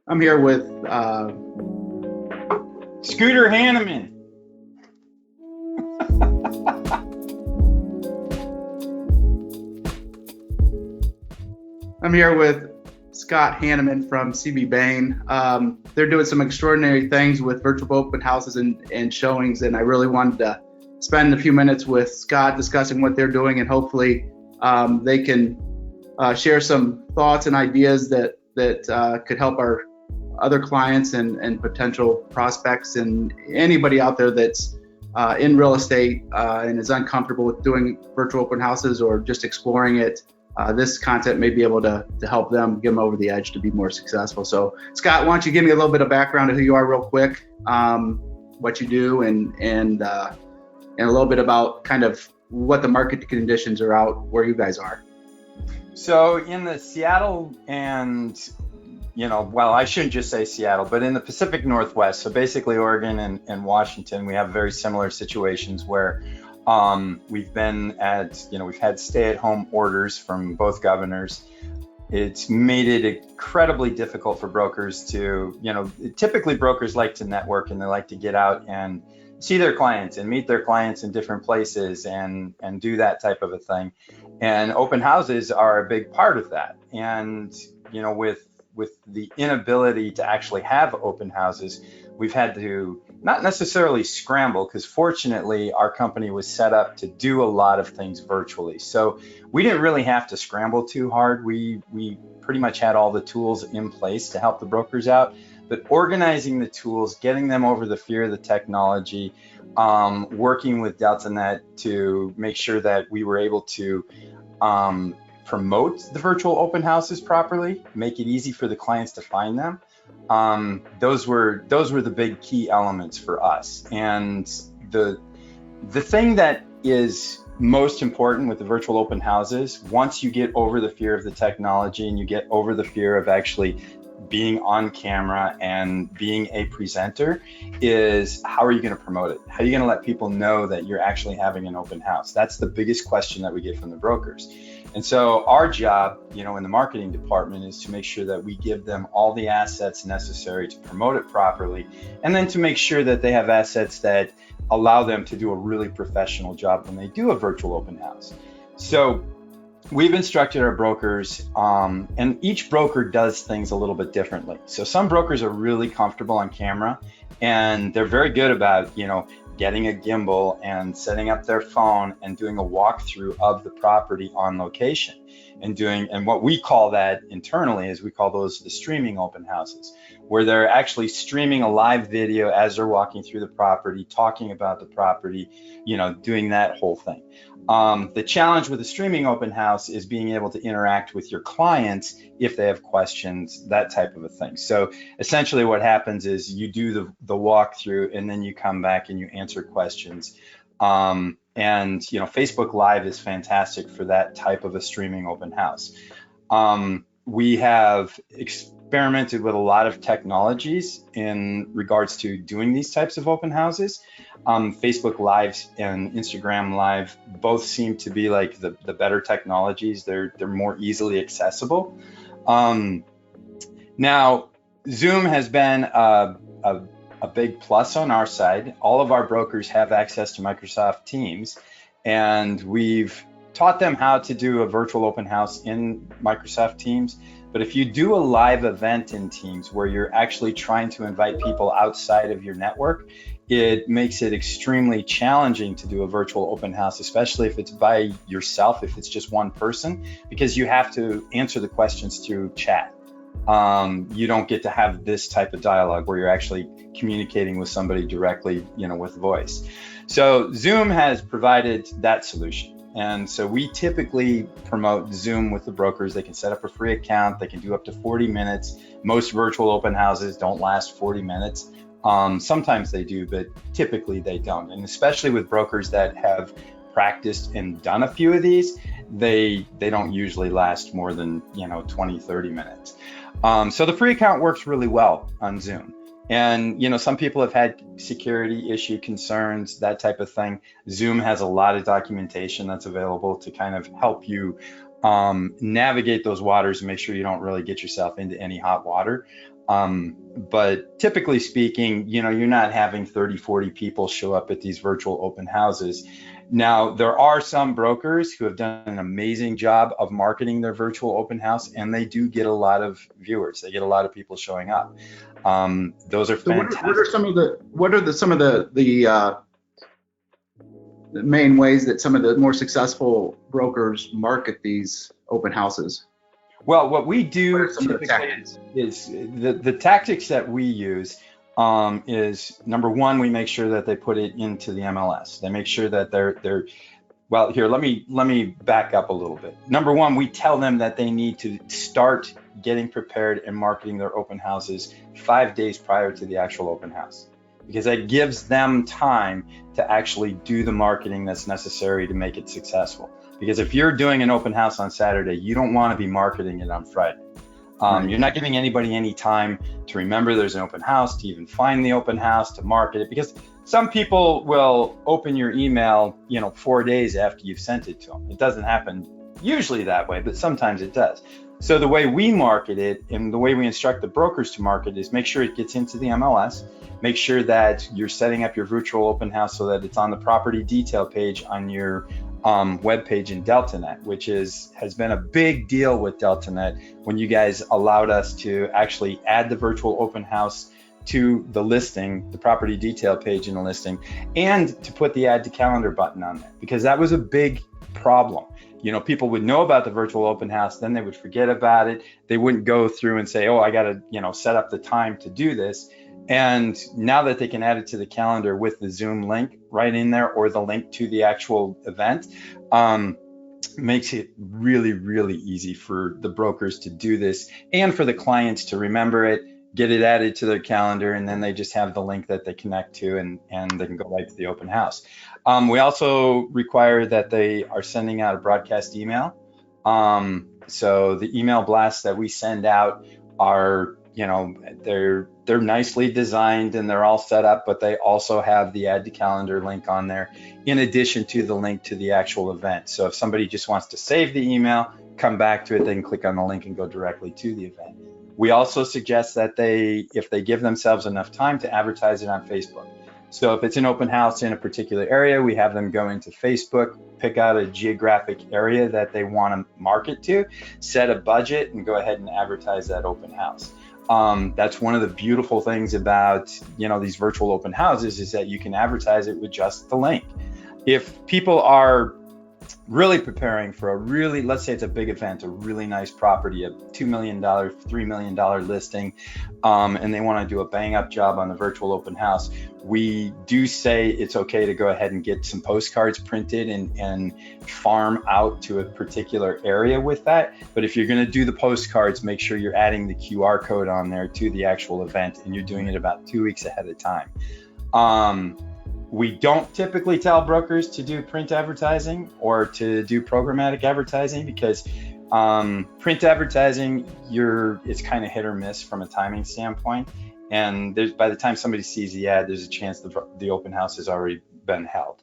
I'm here with Scooter Hannaman. I'm here with Scott Hannaman from CB Bain. They're doing some extraordinary things with virtual open houses and showings, and I really wanted to spend a few minutes with Scott discussing what they're doing, and hopefully they can share some thoughts and ideas that could help our other clients and potential prospects and anybody out there that's in real estate and is uncomfortable with doing virtual open houses or just exploring it. This content may be able to help them, get them over the edge to be more successful. So, Scott, why don't you give me a little bit of background of who you are, real quick, what you do, and a little bit about kind of what the market conditions are out where you guys are. So in the Seattle and, well, I shouldn't just say Seattle, but in the Pacific Northwest, so basically Oregon and Washington, we have very similar situations where we've had stay-at-home orders from both governors. It's made it incredibly difficult for brokers to, typically brokers like to network and they like to get out and see their clients and meet their clients in different places and do that type of a thing. And open houses are a big part of that. And, with the inability to actually have open houses, we've had to not necessarily scramble, because fortunately our company was set up to do a lot of things virtually. So we didn't really have to scramble too hard. We pretty much had all the tools in place to help the brokers out, but organizing the tools, getting them over the fear of the technology, working with DeltaNet to make sure that we were able to promote the virtual open houses properly, make it easy for the clients to find them. Those were the big key elements for us. And the thing that is most important with the virtual open houses, once you get over the fear of the technology and you get over the fear of actually being on camera and being a presenter, is how are you going to promote it? How are you going to let people know that you're actually having an open house? That's the biggest question that we get from the brokers. And so our job, in the marketing department, is to make sure that we give them all the assets necessary to promote it properly, and then to make sure that they have assets that allow them to do a really professional job when they do a virtual open house. So we've instructed our brokers, and each broker does things a little bit differently. So some brokers are really comfortable on camera, and they're very good about, getting a gimbal and setting up their phone and doing a walkthrough of the property on location, and what we call that internally is we call those the streaming open houses, where they're actually streaming a live video as they're walking through the property, talking about the property, doing that whole thing. The challenge with a streaming open house is being able to interact with your clients if they have questions, that type of a thing. So essentially what happens is you do the walkthrough, and then you come back and you answer questions. Facebook Live is fantastic for that type of a streaming open house. We have experimented with a lot of technologies in regards to doing these types of open houses. Facebook Live and Instagram Live both seem to be like the better technologies. They're more easily accessible. Now, Zoom has been a big plus on our side. All of our brokers have access to Microsoft Teams, and we've taught them how to do a virtual open house in Microsoft Teams. But if you do a live event in Teams where you're actually trying to invite people outside of your network, it makes it extremely challenging to do a virtual open house, especially if it's by yourself, if it's just one person, because you have to answer the questions through chat. You don't get to have this type of dialogue where you're actually communicating with somebody directly, with voice. So Zoom has provided that solution. And so we typically promote Zoom with the brokers. They can set up a free account. They can do up to 40 minutes. Most virtual open houses don't last 40 minutes. Sometimes they do, but typically they don't. And especially with brokers that have practiced and done a few of these, they don't usually last more than 20, 30 minutes. So the free account works really well on Zoom. And some people have had security issue concerns, that type of thing. Zoom has a lot of documentation that's available to kind of help you navigate those waters and make sure you don't really get yourself into any hot water. But typically speaking, you're not having 30, 40 people show up at these virtual open houses. Now, there are some brokers who have done an amazing job of marketing their virtual open house, and they do get a lot of viewers. They get a lot of people showing up. Those are fantastic. So what are some of the main ways that some of the more successful brokers market these open houses? Well, what we do typically is the tactics that we use is, number one, we make sure that they put it into the MLS. They make sure that they're well, here, let me back up a little bit. Number one, we tell them that they need to start getting prepared and marketing their open houses 5 days prior to the actual open house, because that gives them time to actually do the marketing that's necessary to make it successful. Because if you're doing an open house on Saturday, you don't want to be marketing it on Friday. You're not giving anybody any time to remember there's an open house, to even find the open house, to market it, because some people will open your email, 4 days after you've sent it to them. It doesn't happen usually that way, but sometimes it does. So the way we market it and the way we instruct the brokers to market is make sure it gets into the MLS, make sure that you're setting up your virtual open house so that it's on the property detail page on your web page in DeltaNet, which has been a big deal with DeltaNet when you guys allowed us to actually add the virtual open house to the listing, the property detail page in the listing, and to put the add to calendar button on there, because that was a big problem. People would know about the virtual open house, then they would forget about it. They wouldn't go through and say, oh, I got to, set up the time to do this. And now that they can add it to the calendar with the Zoom link right in there, or the link to the actual event, makes it really, really easy for the brokers to do this and for the clients to remember it, get it added to their calendar, and then they just have the link that they connect to, and they can go right to the open house. We also require that they are sending out a broadcast email. So the email blasts that we send out are, they're nicely designed and they're all set up, but they also have the add to calendar link on there in addition to the link to the actual event. So if somebody just wants to save the email, come back to it, they can click on the link and go directly to the event. We also suggest that if they give themselves enough time, to advertise it on Facebook. So if it's an open house in a particular area, we have them go into Facebook, pick out a geographic area that they want to market to, set a budget, and go ahead and advertise that open house. That's one of the beautiful things about, these virtual open houses, is that you can advertise it with just the link. If people are really preparing for let's say it's a big event, a really nice property, a $2 million, $3 million listing, and they want to do a bang up job on the virtual open house, we do say it's okay to go ahead and get some postcards printed and farm out to a particular area with that. But if you're going to do the postcards, make sure you're adding the QR code on there to the actual event, and you're doing it about 2 weeks ahead of time. We don't typically tell brokers to do print advertising or to do programmatic advertising, because print advertising, it's kind of hit or miss from a timing standpoint. And by the time somebody sees the ad, there's a chance the open house has already been held.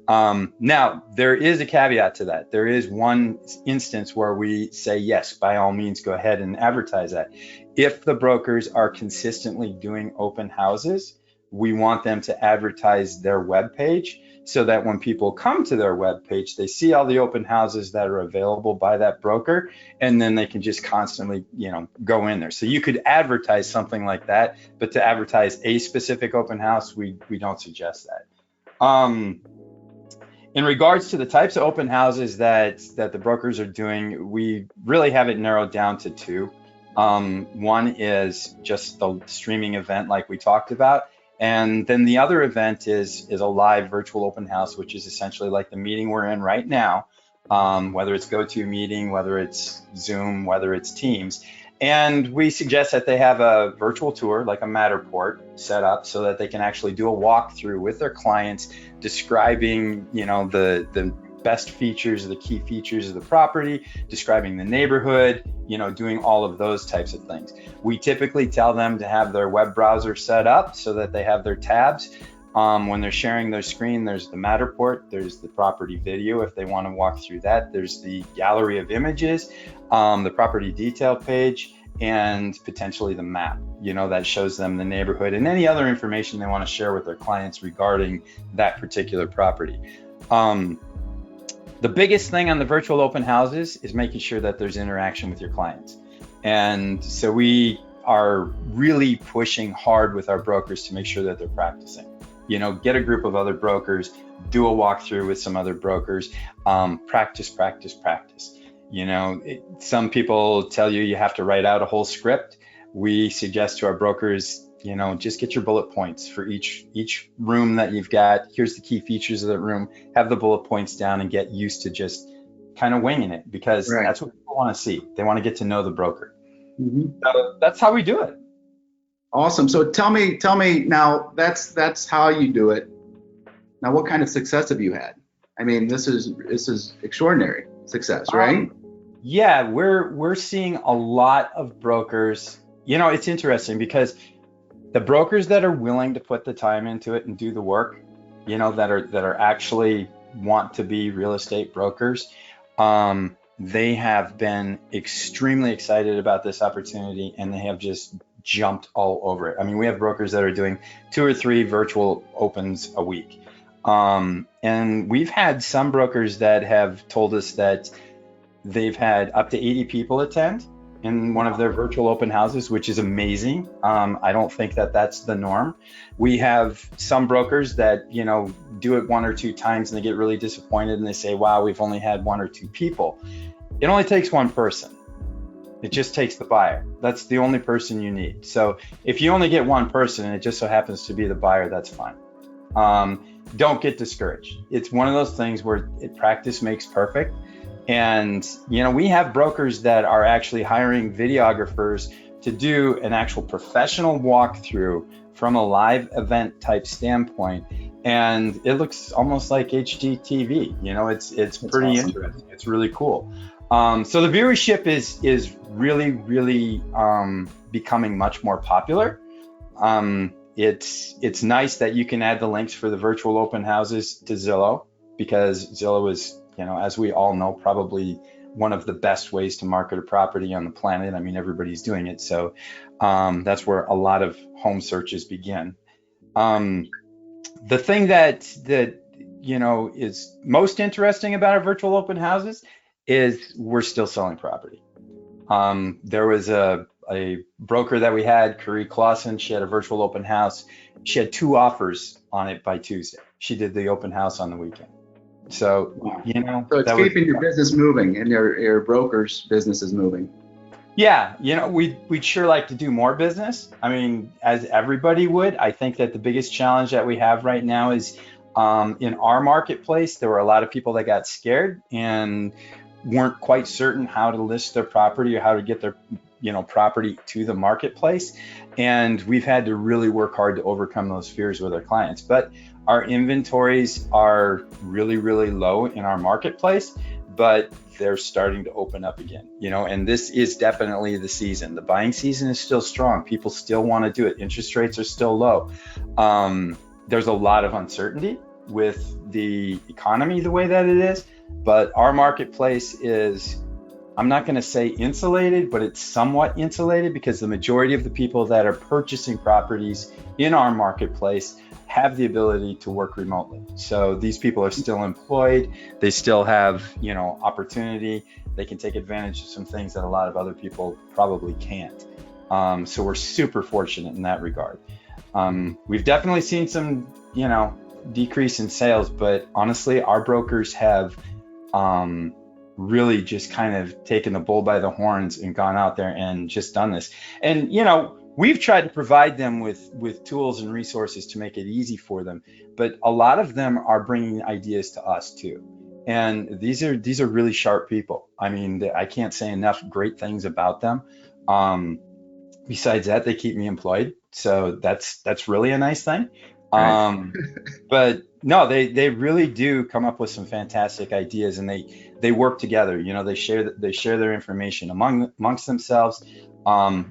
Now, there is a caveat to that. There is one instance where we say, yes, by all means, go ahead and advertise that. If the brokers are consistently doing open houses, we want them to advertise their web page, so that when people come to their web page, they see all the open houses that are available by that broker, and then they can just constantly, go in there. So you could advertise something like that, but to advertise a specific open house, we don't suggest that. In regards to the types of open houses that the brokers are doing, we really have it narrowed down to two. One is just the streaming event like we talked about. And then the other event is a live virtual open house, which is essentially like the meeting we're in right now, whether it's GoToMeeting, whether it's Zoom, whether it's Teams. And we suggest that they have a virtual tour, like a Matterport, set up so that they can actually do a walkthrough with their clients, describing, the best features, the key features of the property, describing the neighborhood, doing all of those types of things. We typically tell them to have their web browser set up so that they have their tabs. When they're sharing their screen, there's the Matterport, there's the property video if they want to walk through that, there's the gallery of images, the property detail page, and potentially the map, that shows them the neighborhood and any other information they want to share with their clients regarding that particular property. The biggest thing on the virtual open houses is making sure that there's interaction with your clients. And so we are really pushing hard with our brokers to make sure that they're practicing. Get a group of other brokers, do a walkthrough with some other brokers, practice. Some people tell you have to write out a whole script. We suggest to our brokers, just get your bullet points for each room that you've got. Here's the key features of the room. Have the bullet points down and get used to just kind of winging it, because that's what people want to see. They want to get to know the broker. Mm-hmm. So that's how we do it. Awesome. So tell me now, that's how you do it. Now, what kind of success have you had? I mean, this is extraordinary success, right? Yeah, we're seeing a lot of brokers. It's interesting because the brokers that are willing to put the time into it and do the work, that are actually want to be real estate brokers, they have been extremely excited about this opportunity, and they have just jumped all over it. I mean, we have brokers that are doing 2 or 3 virtual opens a week. And we've had some brokers that have told us that they've had up to 80 people attend in one of their virtual open houses, which is amazing. I don't think that that's the norm. We have some brokers that, do it 1 or 2 times and they get really disappointed and they say, wow, we've only had 1 or 2 people. It only takes 1 person. It just takes the buyer. That's the only person you need. So if you only get 1 person and it just so happens to be the buyer, that's fine. Don't get discouraged. It's one of those things where practice makes perfect. And, we have brokers that are actually hiring videographers to do an actual professional walkthrough from a live event type standpoint. And it looks almost like HGTV. It's pretty awesome. Interesting. It's really cool. So the viewership is really, really becoming much more popular. It's nice that you can add the links for the virtual open houses to Zillow, because Zillow is, as we all know, probably one of the best ways to market a property on the planet. I mean, everybody's doing it. So that's where a lot of home searches begin. The thing that is most interesting about our virtual open houses is we're still selling property. There was a broker that we had, Curry Clausen. She had a virtual open house. She had 2 offers on it by Tuesday. She did the open house on the weekend. So, so it's keeping your business moving, and your broker's business is moving. Yeah, we'd sure like to do more business. I mean, as everybody would. I think that the biggest challenge that we have right now is in our marketplace, there were a lot of people that got scared and weren't quite certain how to list their property or how to get their property to the marketplace. And we've had to really work hard to overcome those fears with our clients. But our inventories are really, really low in our marketplace, but they're starting to open up again, and this is definitely the season. The buying season is still strong. People still want to do it. Interest rates are still low. There's a lot of uncertainty with the economy the way that it is, but our marketplace is, I'm not going to say insulated, but it's somewhat insulated, because the majority of the people that are purchasing properties in our marketplace have the ability to work remotely. So these people are still employed. They still have, opportunity. They can take advantage of some things that a lot of other people probably can't. So we're super fortunate in that regard. We've definitely seen some, decrease in sales, but honestly, our brokers have really just kind of taken the bull by the horns and gone out there and just done this. And, we've tried to provide them with tools and resources to make it easy for them, but a lot of them are bringing ideas to us too. And these are really sharp people. I mean, I can't say enough great things about them. Besides that, they keep me employed, so that's really a nice thing. Right. But no, they really do come up with some fantastic ideas, and they work together. They share their information amongst themselves.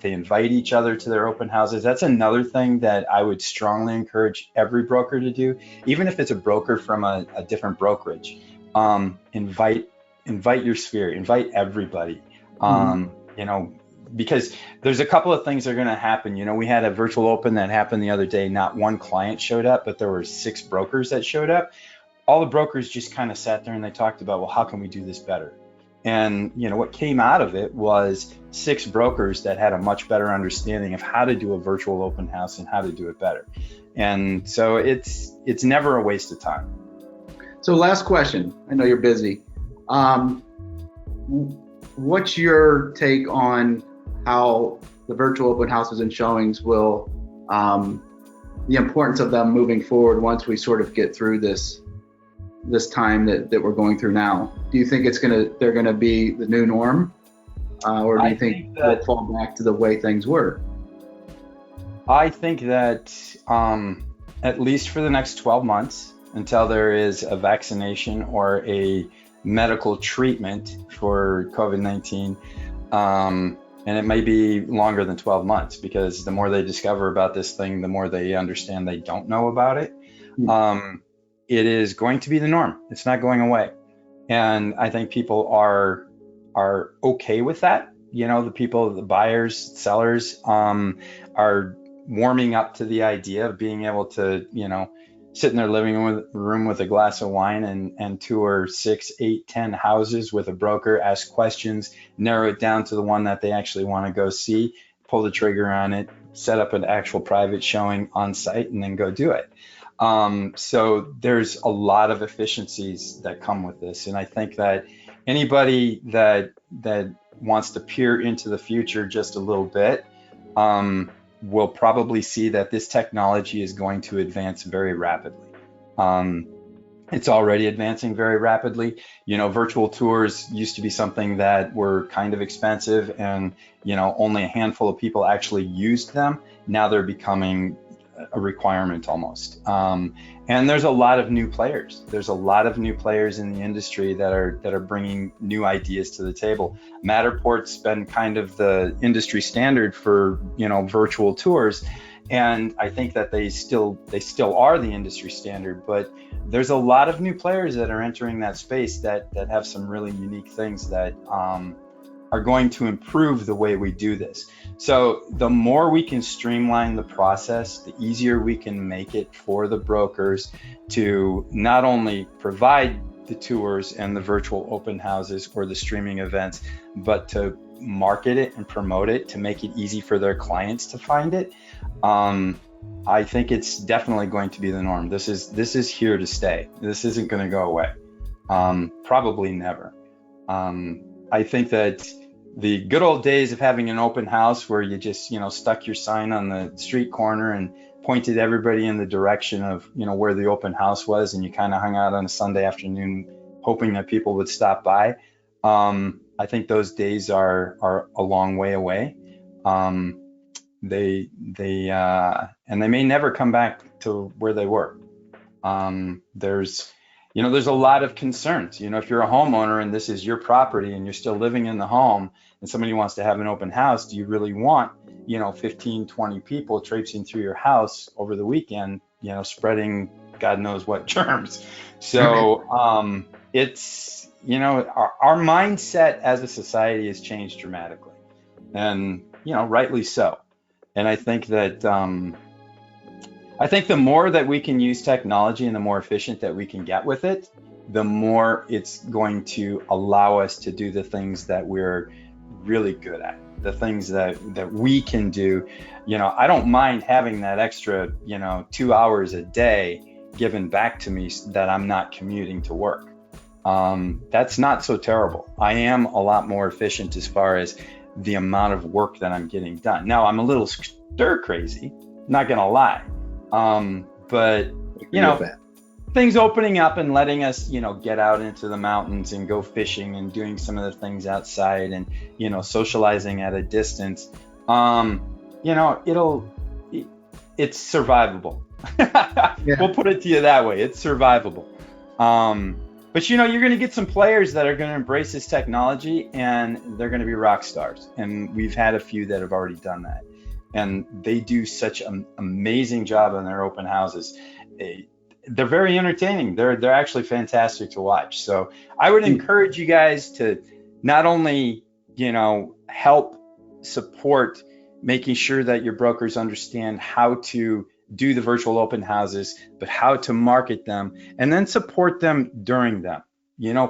They invite each other to their open houses. That's another thing that I would strongly encourage every broker to do, even if it's a broker from a different brokerage. Invite your sphere, invite everybody. You know, because there's a couple of things that are going to happen. You know, we had a virtual open that happened the other day. Not one client showed up, but there were 6 brokers that showed up. All the brokers just kind of sat there and they talked about, well, how can we do this better? And, you know, what came out of it was 6 brokers that had a much better understanding of how to do a virtual open house and how to do it better. And so it's never a waste of time. So last question, I know you're busy. What's your take on how the virtual open houses and showings will, the importance of them moving forward once we sort of get through this time that we're going through now? Do you think they're gonna be the new norm, or do you think we'll fall back to the way things were? I think that at least for the next 12 months, until there is a vaccination or a medical treatment for COVID-19, and it may be longer than 12 months, because the more they discover about this thing, the more they understand they don't know about it. It is going to be the norm. It's not going away. And I think people are okay with that. You know, the buyers, sellers, are warming up to the idea of being able to, you know, sit in their living room with a glass of wine and tour 6, 8, 10 houses with a broker, ask questions, narrow it down to the one that they actually want to go see, pull the trigger on it, set up an actual private showing on site, and then go do it. So there's a lot of efficiencies that come with this. And I think that anybody that wants to peer into the future just a little bit, will probably see that this technology is going to advance very rapidly. It's already advancing very rapidly. You know, virtual tours used to be something that were kind of expensive, and, you know, only a handful of people actually used them. Now they're becoming a requirement almost. And there's a lot of new players. There's a lot of new players in the industry that are bringing new ideas to the table. Matterport's been kind of the industry standard for, you know, virtual tours, and I think that they still are the industry standard. But there's a lot of new players that are entering that space that have some really unique things that are going to improve the way we do this. So the more we can streamline the process, the easier we can make it for the brokers to not only provide the tours and the virtual open houses or the streaming events, but to market it and promote it to make it easy for their clients to find it. I think it's definitely going to be the norm. This is here to stay. This isn't going to go away. Probably never. I think that the good old days of having an open house where you just, you know, stuck your sign on the street corner and pointed everybody in the direction of, you know, where the open house was, and you kind of hung out on a Sunday afternoon hoping that people would stop by. I think those days are a long way away. They may never come back to where they were. There's a lot of concerns. You know, if you're a homeowner and this is your property and you're still living in the home and somebody wants to have an open house, do you really want, you know, 15, 20 people traipsing through your house over the weekend, you know, spreading God knows what germs? So it's, you know, our mindset as a society has changed dramatically, and, you know, rightly so. And I think that the more that we can use technology and the more efficient that we can get with it, the more it's going to allow us to do the things that we're really good at, the things that we can do. You know, I don't mind having that extra, you know, 2 hours a day given back to me that I'm not commuting to work. That's not so terrible. I am a lot more efficient as far as the amount of work that I'm getting done. Now, I'm a little stir crazy, not gonna lie. But, you know, things opening up and letting us, you know, get out into the mountains and go fishing and doing some of the things outside and, you know, socializing at a distance, you know, it's survivable. Yeah. We'll put it to you that way. It's survivable. But you're going to get some players that are going to embrace this technology, and they're going to be rock stars. And we've had a few that have already done that, and they do such an amazing job on their open houses. They're very entertaining. They're actually fantastic to watch. So I would encourage you guys to not only help support making sure that your brokers understand how to do the virtual open houses, but how to market them, and then support them during them.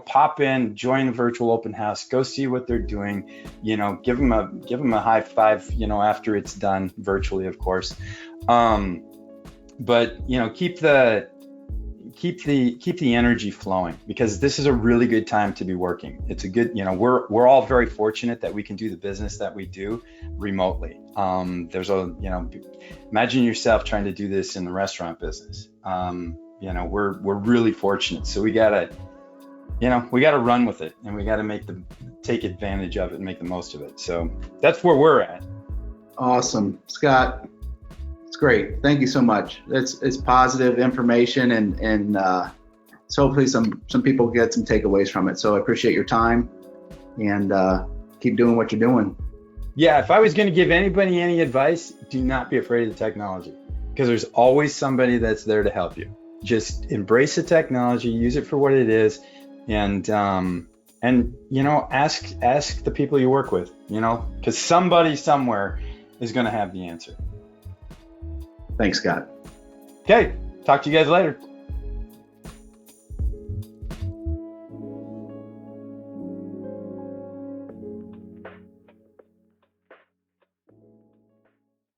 Pop in, join a virtual open house, go see what they're doing. Give them a high five. After it's done virtually, of course. But keep the energy flowing, because this is a really good time to be working. It's a good, we're all very fortunate that we can do the business that we do remotely. Imagine yourself trying to do this in the restaurant business. We're really fortunate. So we gotta run with it, and we gotta take advantage of it and make the most of it. So that's where we're at. Awesome, Scott. It's great. Thank you so much. It's positive information, and so hopefully some people get some takeaways from it. So I appreciate your time, and keep doing what you're doing. Yeah, if I was going to give anybody any advice, do not be afraid of the technology, because there's always somebody that's there to help you. Just embrace the technology, use it for what it is, and ask the people you work with, because somebody somewhere is going to have the answer. Thanks, Scott. Okay, talk to you guys later.